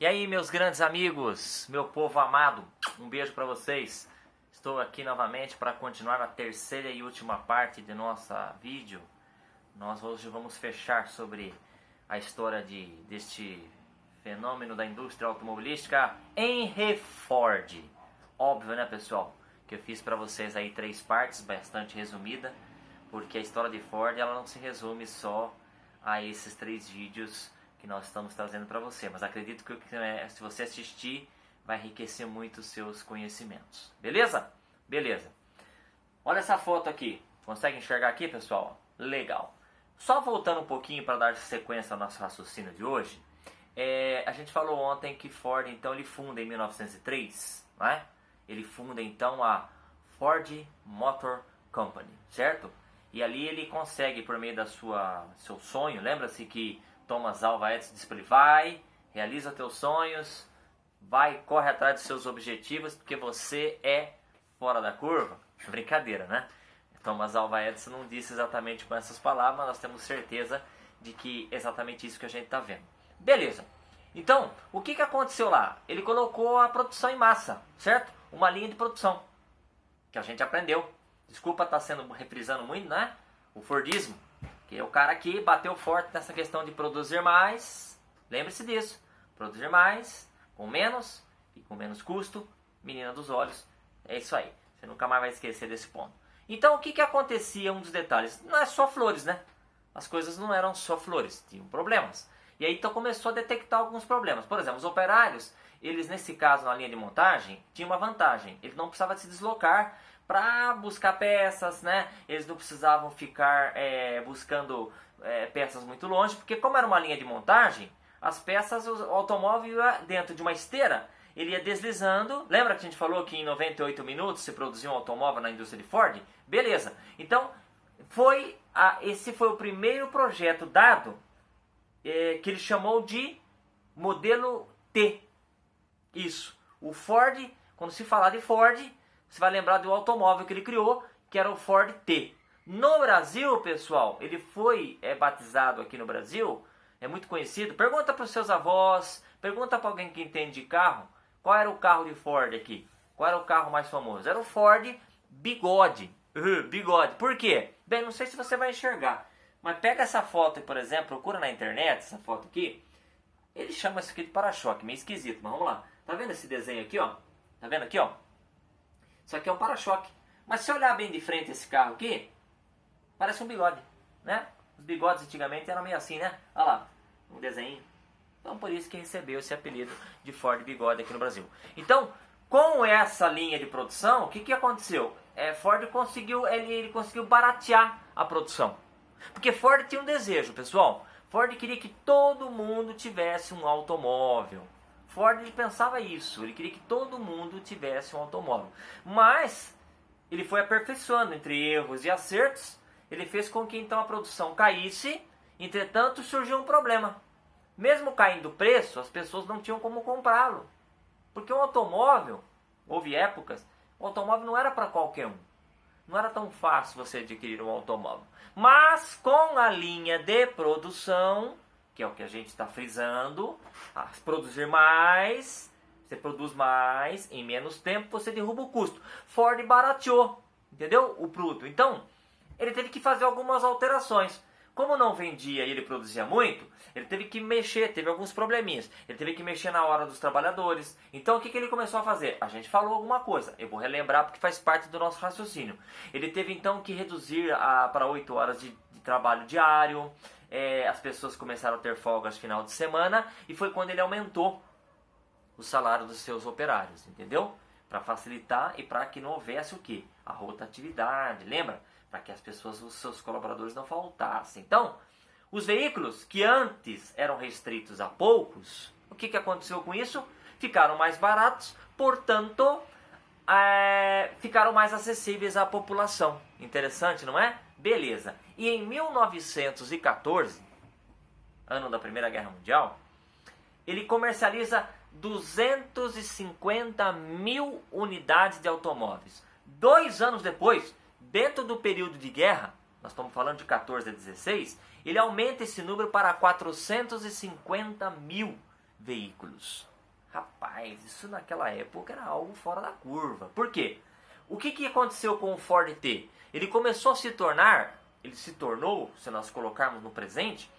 E aí, meus grandes amigos, meu povo amado, um beijo para vocês. Estou aqui novamente para continuar a terceira e última parte de nossa vídeo. Nós hoje vamos fechar sobre a história deste fenômeno da indústria automobilística, Henry Ford. Óbvio, né, pessoal, que eu fiz para vocês aí 3 partes, bastante resumida, porque a história de Ford ela não se resume só a esses 3 vídeos que nós estamos trazendo para você, mas acredito que se você assistir vai enriquecer muito os seus conhecimentos, beleza? Beleza. Olha essa foto aqui, consegue enxergar aqui, pessoal? Legal. Só voltando um pouquinho para dar sequência ao nosso raciocínio de hoje, a gente falou ontem que Ford então ele funda em 1903, né? Ele funda então a Ford Motor Company, certo? E ali ele consegue, por meio da seu sonho, lembra-se que Thomas Alva Edison disse para ele, vai, realiza teus sonhos, vai, corre atrás dos seus objetivos, porque você é fora da curva. Brincadeira, né? Thomas Alva Edison não disse exatamente com essas palavras, mas nós temos certeza de que é exatamente isso que a gente está vendo. Beleza. Então, o que aconteceu lá? Ele colocou a produção em massa, certo? Uma linha de produção, que a gente aprendeu. Desculpa estar reprisando muito, né? O Fordismo. Que é o cara que bateu forte nessa questão de produzir mais. Lembre-se disso. Produzir mais, com menos e com menos custo. Menina dos olhos. É isso aí. Você nunca mais vai esquecer desse ponto. Então, o que acontecia? Um dos detalhes. Não é só flores, né? As coisas não eram só flores. Tinham problemas. E aí, então, começou a detectar alguns problemas. Por exemplo, os operários, eles, nesse caso, na linha de montagem, tinham uma vantagem. Eles não precisavam se deslocar para buscar peças, né? Eles não precisavam ficar buscando peças muito longe, porque como era uma linha de montagem, as peças, o automóvel ia dentro de uma esteira, ele ia deslizando. Lembra que a gente falou que em 98 minutos se produzia um automóvel na indústria de Ford? Beleza. Então, esse foi o primeiro projeto dado que ele chamou de modelo T. Isso. O Ford, quando se falar de Ford, você vai lembrar do automóvel que ele criou, que era o Ford T. No Brasil, pessoal, ele foi batizado aqui no Brasil, é muito conhecido. Pergunta para os seus avós, pergunta para alguém que entende de carro, qual era o carro de Ford aqui? Qual era o carro mais famoso? Era o Ford Bigode. Bigode. Por quê? Bem, não sei se você vai enxergar, mas pega essa foto, por exemplo, procura na internet, essa foto aqui. Ele chama isso aqui de para-choque, meio esquisito, mas vamos lá. Tá vendo esse desenho aqui, ó? Tá vendo aqui, ó? Isso aqui é um para-choque. Mas se olhar bem de frente esse carro aqui, parece um bigode, né? Os bigodes antigamente eram meio assim, né? Olha lá, um desenho. Então por isso que recebeu esse apelido de Ford Bigode aqui no Brasil. Então, com essa linha de produção, o que aconteceu? Ford conseguiu, ele conseguiu baratear a produção. Porque Ford tinha um desejo, pessoal. Ford queria que todo mundo tivesse um automóvel. Ford ele pensava isso, ele queria que todo mundo tivesse um automóvel. Mas ele foi aperfeiçoando entre erros e acertos, ele fez com que então a produção caísse, entretanto surgiu um problema. Mesmo caindo o preço, as pessoas não tinham como comprá-lo. Porque um automóvel, houve épocas, o automóvel não era para qualquer um. Não era tão fácil você adquirir um automóvel. Mas com a linha de produção, que é o que a gente está frisando, produzir mais, você produz mais, em menos tempo você derruba o custo. Ford barateou, entendeu? O produto. Então, ele teve que fazer algumas alterações. Como não vendia e ele produzia muito, ele teve que mexer, teve alguns probleminhas. Ele teve que mexer na hora dos trabalhadores. Então o que ele começou a fazer? A gente falou alguma coisa, eu vou relembrar porque faz parte do nosso raciocínio. Ele teve então que reduzir para 8 horas de trabalho diário. As pessoas começaram a ter folgas no final de semana e foi quando ele aumentou o salário dos seus operários, entendeu? Para facilitar e para que não houvesse o quê? A rotatividade, lembra? Para que as pessoas, os seus colaboradores não faltassem. Então, os veículos que antes eram restritos a poucos, o que aconteceu com isso? Ficaram mais baratos, portanto, ficaram mais acessíveis à população. Interessante, não é? Beleza. E em 1914, ano da Primeira Guerra Mundial, ele comercializa 250 mil unidades de automóveis. 2 anos depois, dentro do período de guerra, nós estamos falando de 14 a 16, ele aumenta esse número para 450 mil. veículos. Rapaz, isso naquela época era algo fora da curva. Por quê? O que aconteceu com o Ford T? Ele se tornou, se nós colocarmos no presente,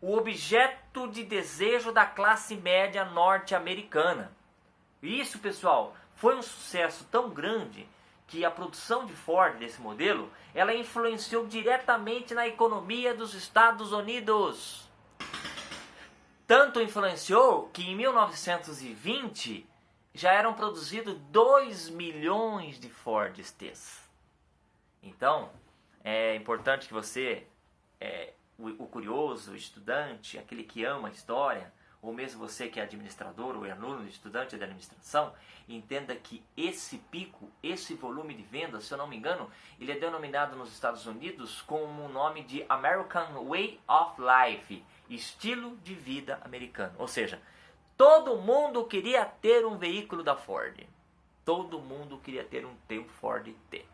o objeto de desejo da classe média norte-americana. Isso, pessoal, foi um sucesso tão grande que a produção de Ford desse modelo, ela influenciou diretamente na economia dos Estados Unidos. Tanto influenciou que em 1920 já eram produzidos 2 milhões de Fords T's. Então, é importante que você, o curioso, o estudante, aquele que ama a história, ou mesmo você que é administrador ou é aluno, estudante de administração, entenda que esse pico, esse volume de vendas, se eu não me engano, ele é denominado nos Estados Unidos com o nome de American Way of Life, estilo de vida americano. Ou seja, todo mundo queria ter um veículo da Ford. Todo mundo queria ter um Ford T.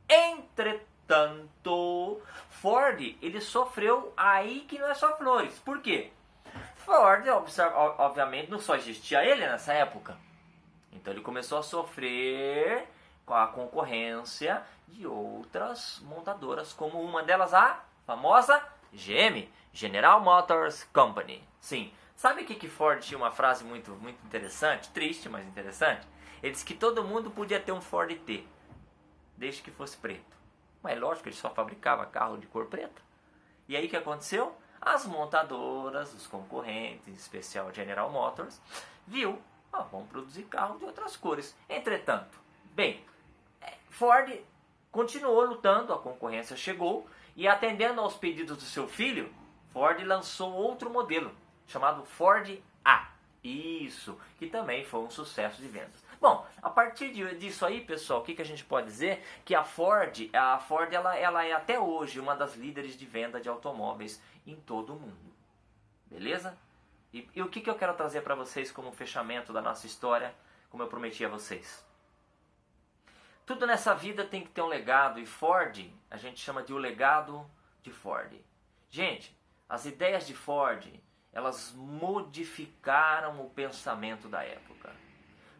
Entretanto, Ford, ele sofreu aí que não é só flores. Por quê? Ford, obviamente, não só existia ele nessa época. Então ele começou a sofrer com a concorrência de outras montadoras, como uma delas a famosa GM, General Motors Company. Sim, sabe o que Ford tinha uma frase muito interessante, triste, mas interessante? Ele disse que todo mundo podia ter um Ford T, desde que fosse preto. Mas lógico, ele só fabricava carro de cor preta. E aí o que aconteceu? As montadoras, os concorrentes, em especial General Motors, vamos produzir carro de outras cores. Entretanto, Ford continuou lutando, a concorrência chegou, e atendendo aos pedidos do seu filho, Ford lançou outro modelo, chamado Ford A. Isso, que também foi um sucesso de vendas. Bom, a partir disso aí, pessoal, o que a gente pode dizer? Que a Ford ela é até hoje uma das líderes de venda de automóveis em todo o mundo. Beleza? E o que eu quero trazer para vocês como fechamento da nossa história, como eu prometi a vocês? Tudo nessa vida tem que ter um legado, e Ford, a gente chama de o legado de Ford. Gente, as ideias de Ford, elas modificaram o pensamento da época.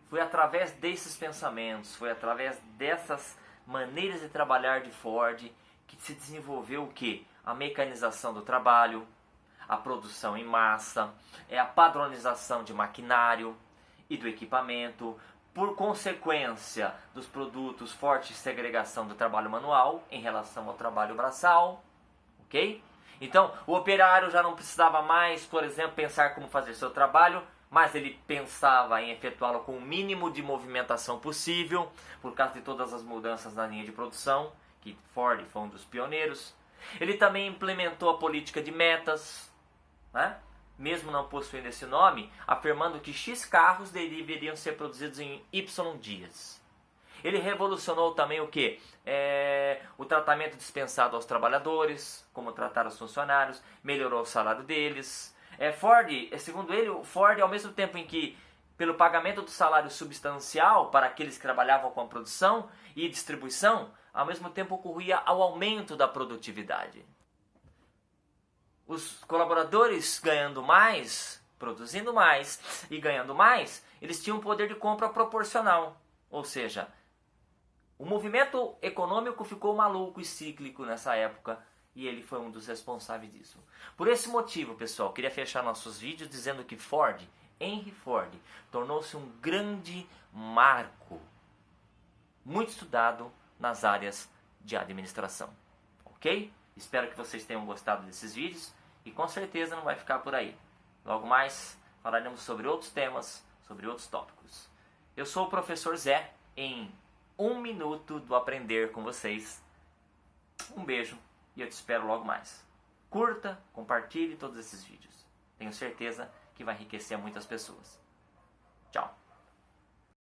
Foi através desses pensamentos, foi através dessas maneiras de trabalhar de Ford que se desenvolveu o quê? A mecanização do trabalho, a produção em massa, a padronização de maquinário e do equipamento, por consequência dos produtos, forte segregação do trabalho manual em relação ao trabalho braçal, ok? Então, o operário já não precisava mais, por exemplo, pensar como fazer seu trabalho, mas ele pensava em efetuá-lo com o mínimo de movimentação possível, por causa de todas as mudanças na linha de produção, que Ford foi um dos pioneiros. Ele também implementou a política de metas, né? Mesmo não possuindo esse nome, afirmando que X carros deveriam ser produzidos em Y dias. Ele revolucionou também o quê? O tratamento dispensado aos trabalhadores, como tratar os funcionários, melhorou o salário deles. Segundo ele, o Ford, ao mesmo tempo em que, pelo pagamento do salário substancial para aqueles que trabalhavam com a produção e distribuição, ao mesmo tempo ocorria ao aumento da produtividade. Os colaboradores ganhando mais, produzindo mais e ganhando mais, eles tinham um poder de compra proporcional. Ou seja, o movimento econômico ficou maluco e cíclico nessa época, e ele foi um dos responsáveis disso. Por esse motivo, pessoal, queria fechar nossos vídeos dizendo que Henry Ford, tornou-se um grande marco, muito estudado nas áreas de administração. Ok? Espero que vocês tenham gostado desses vídeos, e com certeza não vai ficar por aí. Logo mais falaremos sobre outros temas, sobre outros tópicos. Eu sou o professor Zé, em 1 minuto do aprender com vocês. Um beijo e eu te espero logo mais. Curta, compartilhe todos esses vídeos. Tenho certeza que vai enriquecer muitas pessoas. Tchau.